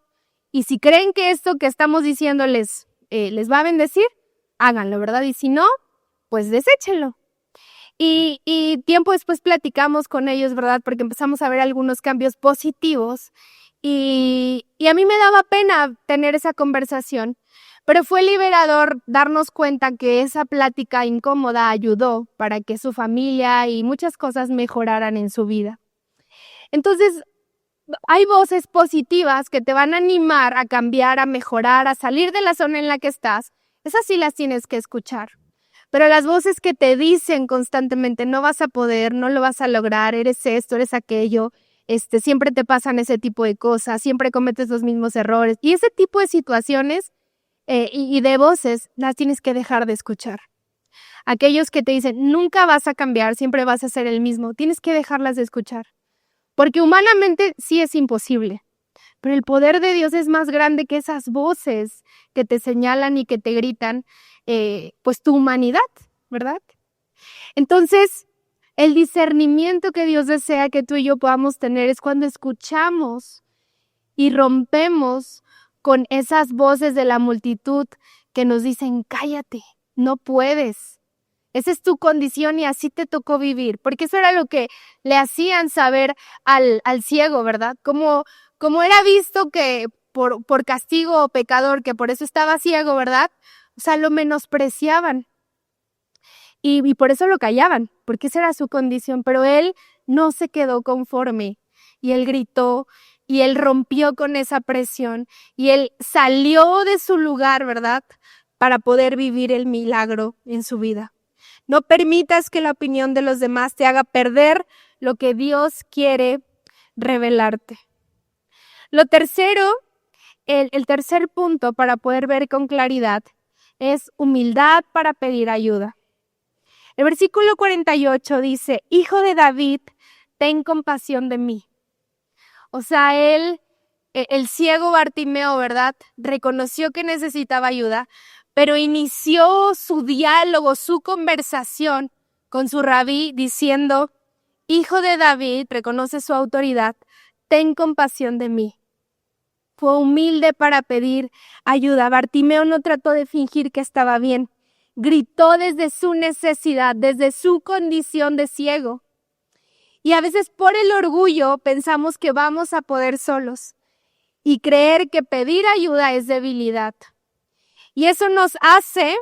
y si creen que esto que estamos diciéndoles les va a bendecir, háganlo, ¿verdad? Y si no, pues deséchenlo. Y tiempo después platicamos con ellos, ¿verdad? Porque empezamos a ver algunos cambios positivos y a mí me daba pena tener esa conversación, pero fue liberador darnos cuenta que esa plática incómoda ayudó para que su familia y muchas cosas mejoraran en su vida. Entonces, hay voces positivas que te van a animar a cambiar, a mejorar, a salir de la zona en la que estás. Esas sí las tienes que escuchar. Pero las voces que te dicen constantemente, no vas a poder, no lo vas a lograr, eres esto, eres aquello, siempre te pasan ese tipo de cosas, siempre cometes los mismos errores. Y ese tipo de situaciones y de voces las tienes que dejar de escuchar. Aquellos que te dicen, nunca vas a cambiar, siempre vas a ser el mismo, tienes que dejarlas de escuchar. Porque humanamente sí es imposible. Pero el poder de Dios es más grande que esas voces que te señalan y que te gritan, pues tu humanidad, ¿verdad? Entonces, el discernimiento que Dios desea que tú y yo podamos tener es cuando escuchamos y rompemos con esas voces de la multitud que nos dicen, cállate, no puedes. Esa es tu condición y así te tocó vivir, porque eso era lo que le hacían saber al ciego, ¿verdad? Como era visto que por castigo o pecador, que por eso estaba ciego, ¿verdad? O sea, lo menospreciaban y por eso lo callaban, porque esa era su condición, pero él no se quedó conforme y él gritó y él rompió con esa presión y él salió de su lugar, ¿verdad? Para poder vivir el milagro en su vida. No permitas que la opinión de los demás te haga perder lo que Dios quiere revelarte. Lo tercero, el tercer punto para poder ver con claridad es humildad para pedir ayuda. El versículo 48 dice, Hijo de David, ten compasión de mí. O sea, el ciego Bartimeo, ¿verdad? Reconoció que necesitaba ayuda, pero inició su diálogo, su conversación con su rabí diciendo, Hijo de David, reconoce su autoridad, ten compasión de mí. Fue humilde para pedir ayuda. Bartimeo no trató de fingir que estaba bien. Gritó desde su necesidad, desde su condición de ciego. Y a veces por el orgullo pensamos que vamos a poder solos y creer que pedir ayuda es debilidad. Y eso nos hace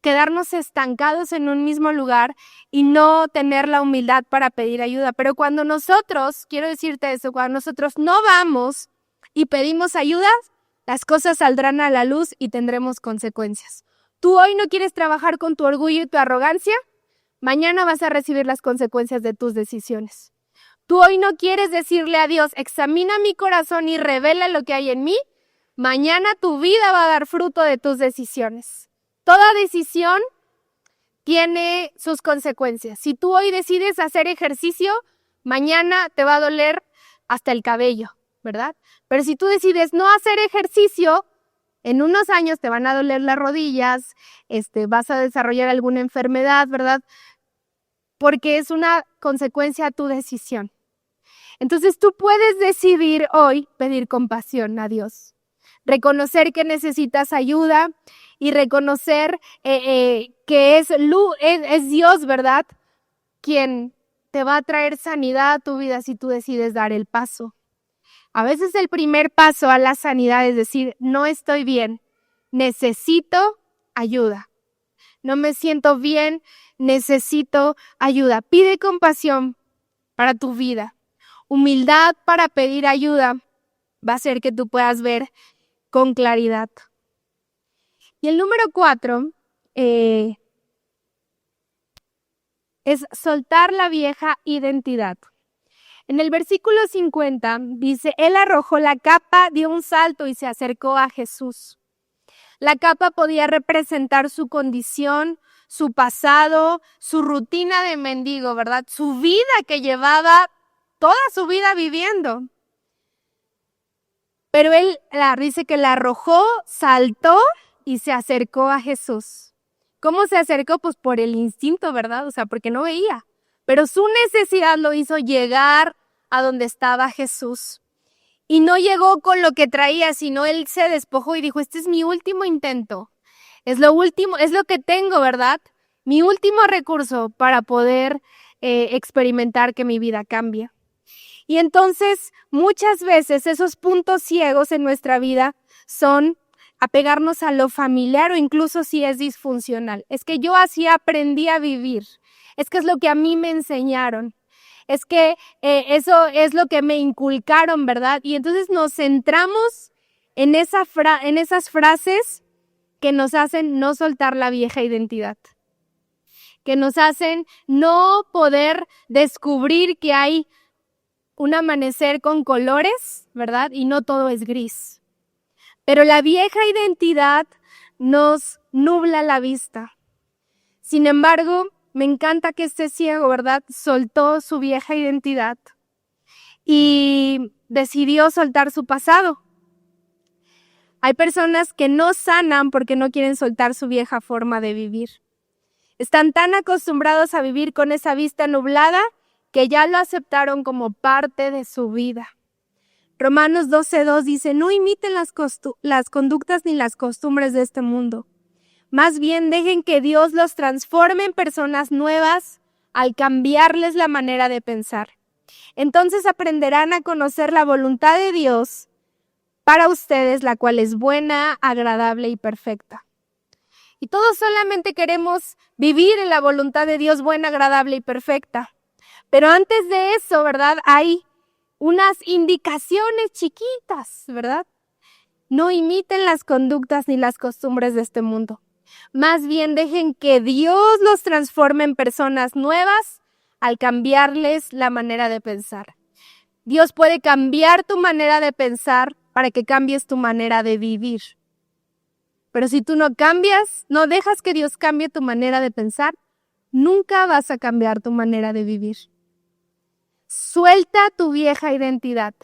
quedarnos estancados en un mismo lugar y no tener la humildad para pedir ayuda. Pero cuando nosotros, quiero decirte eso, cuando nosotros no vamos y pedimos ayuda, las cosas saldrán a la luz y tendremos consecuencias. Tú hoy no quieres trabajar con tu orgullo y tu arrogancia, mañana vas a recibir las consecuencias de tus decisiones. Tú hoy no quieres decirle a Dios, examina mi corazón y revela lo que hay en mí, mañana tu vida va a dar fruto de tus decisiones. Toda decisión tiene sus consecuencias. Si tú hoy decides hacer ejercicio, mañana te va a doler hasta el cabello, ¿verdad? Pero si tú decides no hacer ejercicio, en unos años te van a doler las rodillas, vas a desarrollar alguna enfermedad, ¿verdad? Porque es una consecuencia a tu decisión. Entonces tú puedes decidir hoy pedir compasión a Dios, reconocer que necesitas ayuda y reconocer que es Dios, ¿verdad? Quien te va a traer sanidad a tu vida si tú decides dar el paso. A veces el primer paso a la sanidad es decir, no estoy bien, necesito ayuda. No me siento bien, necesito ayuda. Pide compasión para tu vida. Humildad para pedir ayuda va a hacer que tú puedas ver con claridad. Y el número 4 es soltar la vieja identidad. En el versículo 50 dice, él arrojó la capa, dio un salto y se acercó a Jesús. La capa podía representar su condición, su pasado, su rutina de mendigo, ¿verdad? Su vida que llevaba toda su vida viviendo. Pero él dice que la arrojó, saltó y se acercó a Jesús. ¿Cómo se acercó? Pues por el instinto, ¿verdad? O sea, porque no veía. Pero su necesidad lo hizo llegar a donde estaba Jesús. Y no llegó con lo que traía, sino él se despojó y dijo, este es mi último intento. Es lo último, es lo que tengo, ¿verdad? Mi último recurso para poder experimentar que mi vida cambie. Y entonces, muchas veces esos puntos ciegos en nuestra vida son apegarnos a lo familiar o incluso si es disfuncional. Es que yo así aprendí a vivir. Es que es lo que a mí me enseñaron. Es que eso es lo que me inculcaron, ¿verdad? Y entonces nos centramos en esas frases que nos hacen no soltar la vieja identidad, que nos hacen no poder descubrir que hay un amanecer con colores, ¿verdad? Y no todo es gris. Pero la vieja identidad nos nubla la vista. Sin embargo, me encanta que este ciego, ¿verdad? Soltó su vieja identidad y decidió soltar su pasado. Hay personas que no sanan porque no quieren soltar su vieja forma de vivir. Están tan acostumbrados a vivir con esa vista nublada que ya lo aceptaron como parte de su vida. Romanos 12:2 dice, no imiten las conductas ni las costumbres de este mundo. Más bien dejen que Dios los transforme en personas nuevas al cambiarles la manera de pensar. Entonces aprenderán a conocer la voluntad de Dios para ustedes, la cual es buena, agradable y perfecta. Y todos solamente queremos vivir en la voluntad de Dios buena, agradable y perfecta. Pero antes de eso, ¿verdad? Hay unas indicaciones chiquitas, ¿verdad? No imiten las conductas ni las costumbres de este mundo. Más bien dejen que Dios los transforme en personas nuevas al cambiarles la manera de pensar. Dios puede cambiar tu manera de pensar para que cambies tu manera de vivir. Pero si tú no cambias, no dejas que Dios cambie tu manera de pensar, nunca vas a cambiar tu manera de vivir. Suelta tu vieja identidad.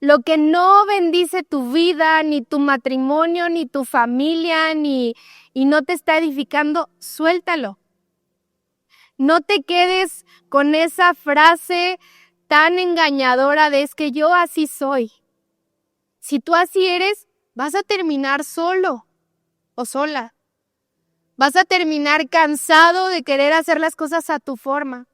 Lo que no bendice tu vida, ni tu matrimonio, ni tu familia, y no te está edificando, suéltalo. No te quedes con esa frase tan engañadora de es que yo así soy. Si tú así eres, vas a terminar solo o sola. Vas a terminar cansado de querer hacer las cosas a tu forma.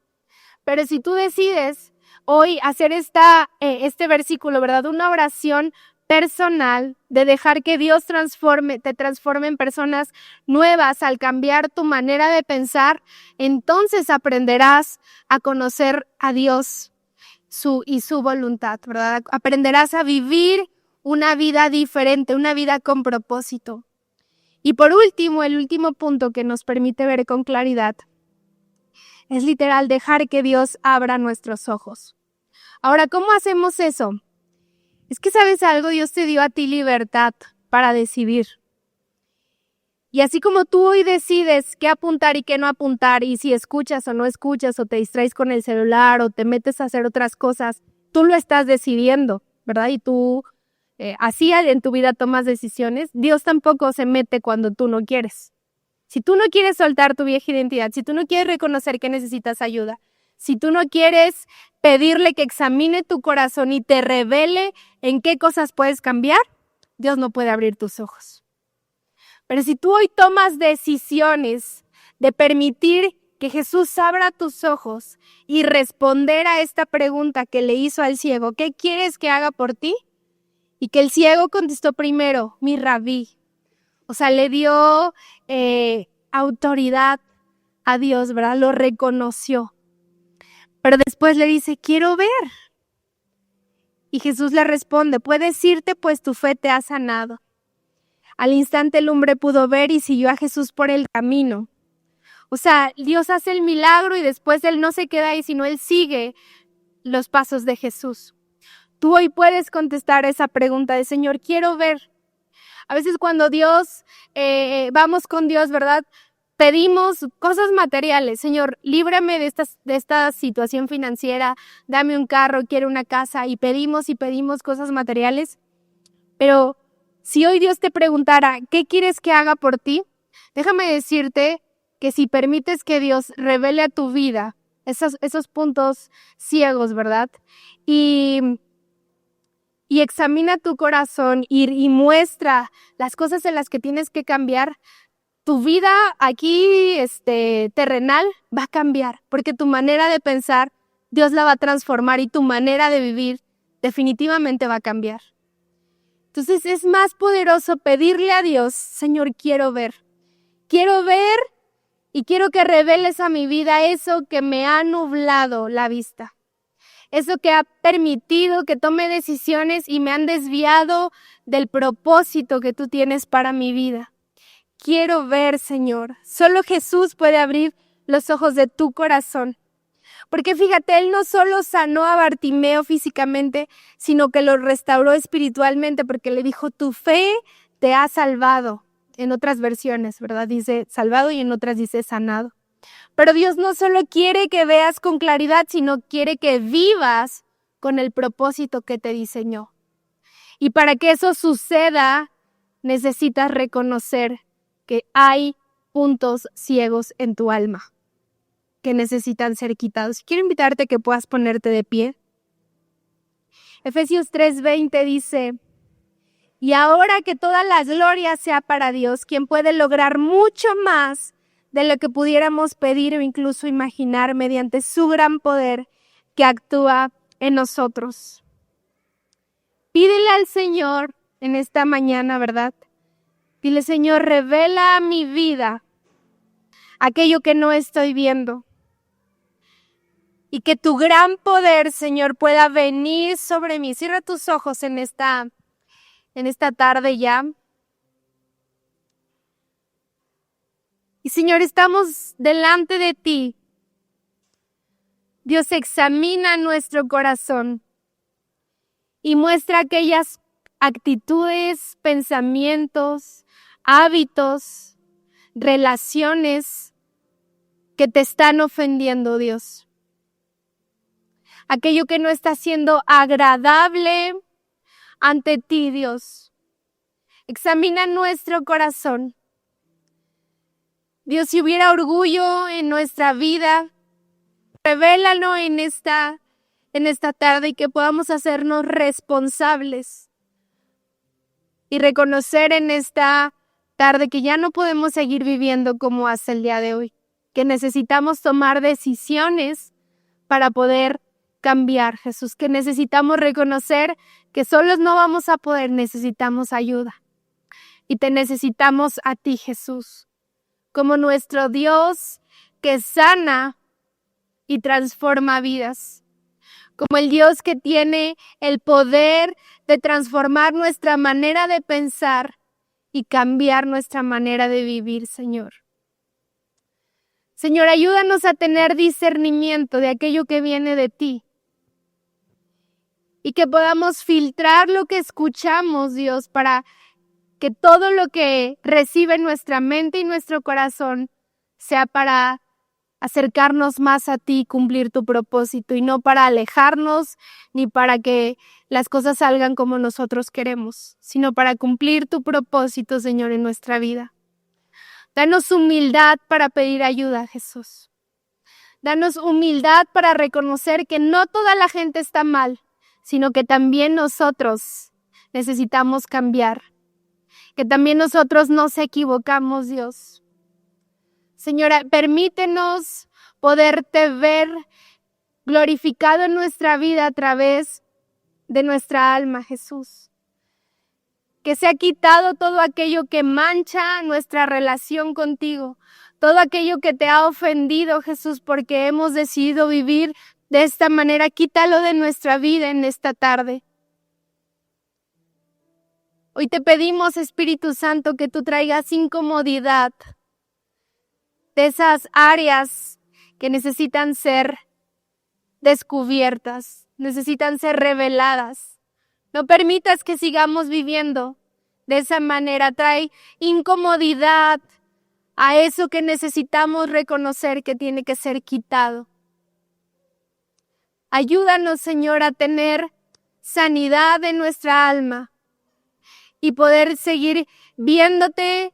Pero si tú decides hoy hacer este versículo, ¿verdad? Una oración personal de dejar que Dios te transforme en personas nuevas al cambiar tu manera de pensar, entonces aprenderás a conocer a Dios y su voluntad, ¿verdad? Aprenderás a vivir una vida diferente, una vida con propósito. Y por último, el último punto que nos permite ver con claridad es literal dejar que Dios abra nuestros ojos. Ahora, ¿cómo hacemos eso? Es que, ¿sabes algo? Dios te dio a ti libertad para decidir. Y así como tú hoy decides qué apuntar y qué no apuntar, y si escuchas o no escuchas, o te distraes con el celular, o te metes a hacer otras cosas, tú lo estás decidiendo, ¿verdad? Y tú así en tu vida tomas decisiones. Dios tampoco se mete cuando tú no quieres. Si tú no quieres soltar tu vieja identidad, si tú no quieres reconocer que necesitas ayuda, si tú no quieres pedirle que examine tu corazón y te revele en qué cosas puedes cambiar, Dios no puede abrir tus ojos. Pero si tú hoy tomas decisiones de permitir que Jesús abra tus ojos y responder a esta pregunta que le hizo al ciego, ¿qué quieres que haga por ti? Y que el ciego contestó primero, mi rabí. O sea, le dio autoridad a Dios, ¿verdad? Lo reconoció. Pero después le dice, quiero ver. Y Jesús le responde, puedes irte, pues tu fe te ha sanado. Al instante el hombre pudo ver y siguió a Jesús por el camino. O sea, Dios hace el milagro y después él no se queda ahí, sino él sigue los pasos de Jesús. Tú hoy puedes contestar esa pregunta de Señor, quiero ver. A veces cuando vamos con Dios, ¿verdad? Pedimos cosas materiales. Señor, líbrame de esta situación financiera, dame un carro, quiero una casa, y pedimos cosas materiales. Pero si hoy Dios te preguntara, ¿qué quieres que haga por ti? Déjame decirte que si permites que Dios revele a tu vida esos puntos ciegos, ¿verdad? Y examina tu corazón y muestra las cosas en las que tienes que cambiar, tu vida aquí terrenal va a cambiar, porque tu manera de pensar, Dios la va a transformar y tu manera de vivir definitivamente va a cambiar. Entonces es más poderoso pedirle a Dios, Señor, quiero ver y quiero que reveles a mi vida eso que me ha nublado la vista. Eso que ha permitido que tome decisiones y me han desviado del propósito que tú tienes para mi vida. Quiero ver, Señor. Solo Jesús puede abrir los ojos de tu corazón. Porque fíjate, Él no solo sanó a Bartimeo físicamente, sino que lo restauró espiritualmente, porque le dijo, tu fe te ha salvado. En otras versiones, ¿verdad? Dice salvado y en otras dice sanado. Pero Dios no solo quiere que veas con claridad, sino quiere que vivas con el propósito que te diseñó. Y para que eso suceda, necesitas reconocer que hay puntos ciegos en tu alma que necesitan ser quitados. Quiero invitarte a que puedas ponerte de pie. Efesios 3:20 dice, y ahora que toda la gloria sea para Dios, quien puede lograr mucho más de lo que pudiéramos pedir o incluso imaginar mediante su gran poder que actúa en nosotros. Pídele al Señor en esta mañana, ¿verdad? Dile, Señor, revela a mi vida aquello que no estoy viendo. Y que tu gran poder, Señor, pueda venir sobre mí. Cierra tus ojos en esta tarde ya. Y Señor, estamos delante de ti. Dios, examina nuestro corazón y muestra aquellas actitudes, pensamientos, hábitos, relaciones que te están ofendiendo, Dios. Aquello que no está siendo agradable ante ti, Dios. Examina nuestro corazón. Dios, si hubiera orgullo en nuestra vida, revélalo en esta tarde y que podamos hacernos responsables y reconocer en esta tarde que ya no podemos seguir viviendo como hasta el día de hoy, que necesitamos tomar decisiones para poder cambiar, Jesús, que necesitamos reconocer que solos no vamos a poder, necesitamos ayuda. Y te necesitamos a ti, Jesús, como nuestro Dios que sana y transforma vidas, como el Dios que tiene el poder de transformar nuestra manera de pensar y cambiar nuestra manera de vivir, Señor. Señor, ayúdanos a tener discernimiento de aquello que viene de ti y que podamos filtrar lo que escuchamos, Dios, para que todo lo que recibe nuestra mente y nuestro corazón sea para acercarnos más a ti y cumplir tu propósito, y no para alejarnos ni para que las cosas salgan como nosotros queremos, sino para cumplir tu propósito, Señor, en nuestra vida. Danos humildad para pedir ayuda, Jesús. Danos humildad para reconocer que no toda la gente está mal, sino que también nosotros necesitamos cambiar, que también nosotros nos equivocamos, Dios. Señora, permítenos poderte ver glorificado en nuestra vida a través de nuestra alma, Jesús. Que se ha quitado todo aquello que mancha nuestra relación contigo, todo aquello que te ha ofendido, Jesús, porque hemos decidido vivir de esta manera. Quítalo de nuestra vida en esta tarde. Hoy te pedimos, Espíritu Santo, que tú traigas incomodidad de esas áreas que necesitan ser descubiertas, necesitan ser reveladas. No permitas que sigamos viviendo de esa manera. Trae incomodidad a eso que necesitamos reconocer que tiene que ser quitado. Ayúdanos, Señor, a tener sanidad en nuestra alma y poder seguir viéndote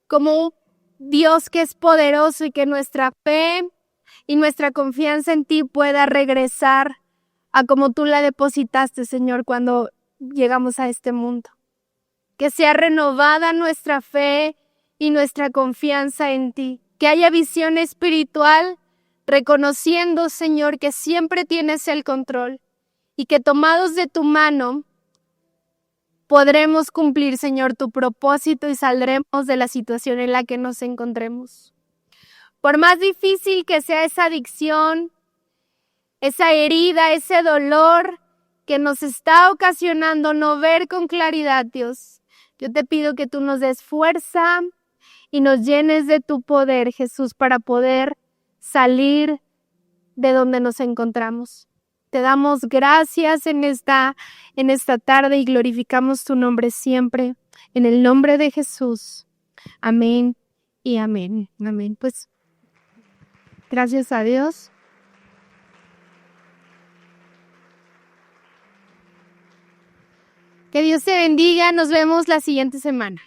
como un Dios que es poderoso, y que nuestra fe y nuestra confianza en ti pueda regresar a como tú la depositaste, Señor, cuando llegamos a este mundo. Que sea renovada nuestra fe y nuestra confianza en ti. Que haya visión espiritual, reconociendo, Señor, que siempre tienes el control, y que tomados de tu mano podremos cumplir, Señor, tu propósito y saldremos de la situación en la que nos encontremos. Por más difícil que sea esa adicción, esa herida, ese dolor que nos está ocasionando no ver con claridad, Dios, yo te pido que tú nos des fuerza y nos llenes de tu poder, Jesús, para poder salir de donde nos encontramos. Te damos gracias en esta tarde y glorificamos tu nombre siempre. En el nombre de Jesús. Amén y amén. Amén. Pues, gracias a Dios. Que Dios te bendiga. Nos vemos la siguiente semana.